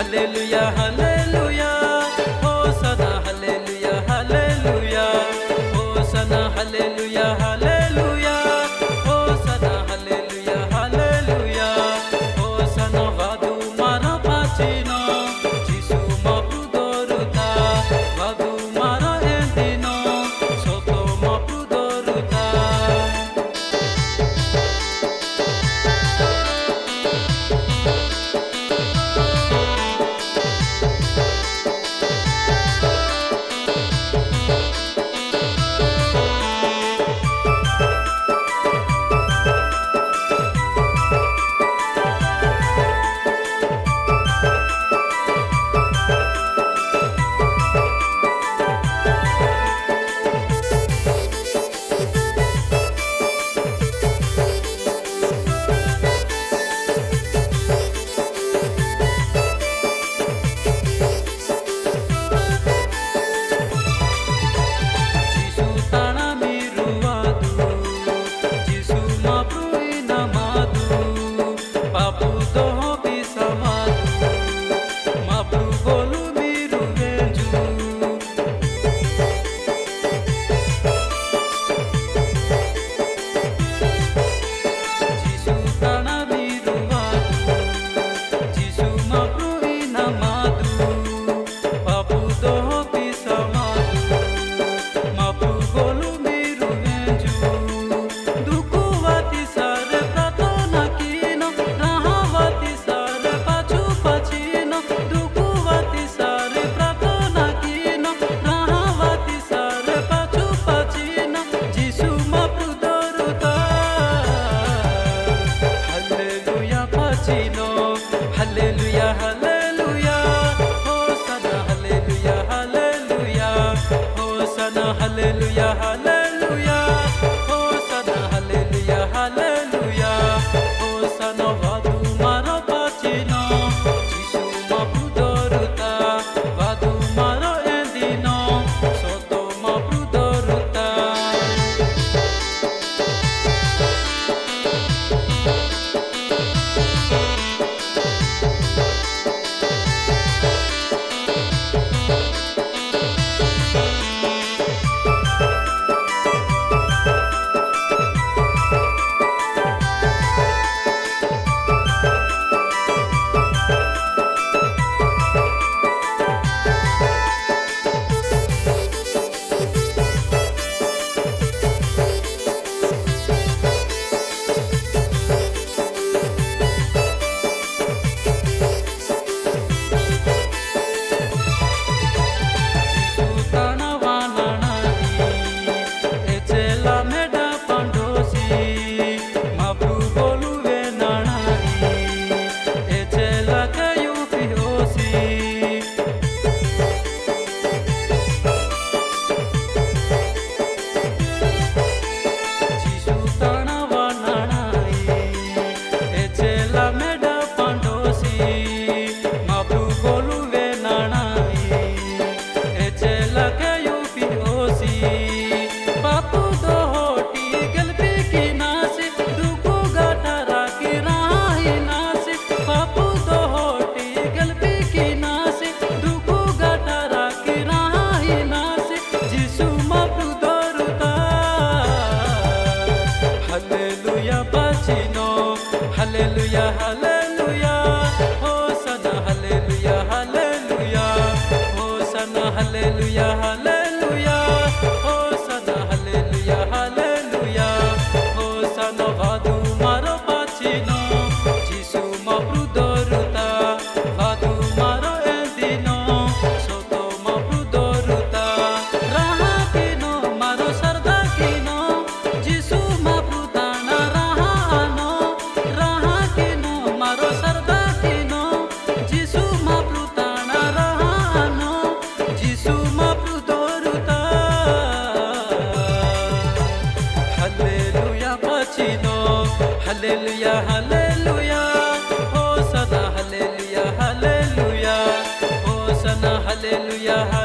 Hallelujah, hallelujah, Hosanna, hallelujah, hallelujah, Hosanna, hallelujah, hallelujah, Hosanna, hallelujah, hallelujah, Hosanna, vadu mara pachino, Jisu ma prudoruta, vadu mara endino, soto ma prudoruta. Hallelujah, hallelujah, Hosanna, hallelujah, hallelujah, Hosanna, hallelujah, hallelujah, Hosanna, hallelujah, hallelujah, Hosanna, vadu maro pachino, Jisu ma prudoruta, vadu maro endino, soto ma prudoruta. Hallelujah, hallelujah, Hosanna, hallelujah, hallelujah, Hosanna, hallelujah, hallelujah, Hosanna, hallelujah, hallelujah, Hosanna, vadu maro pachino, Jisu ma prudoruta, vadu maro endino, soto ma prudoruta, raha kino maro sarda kino, Jisu ma prudana raha ano. Hallelujah, hallelujah, Hosanna, hallelujah, hallelujah, Hosanna, hallelujah.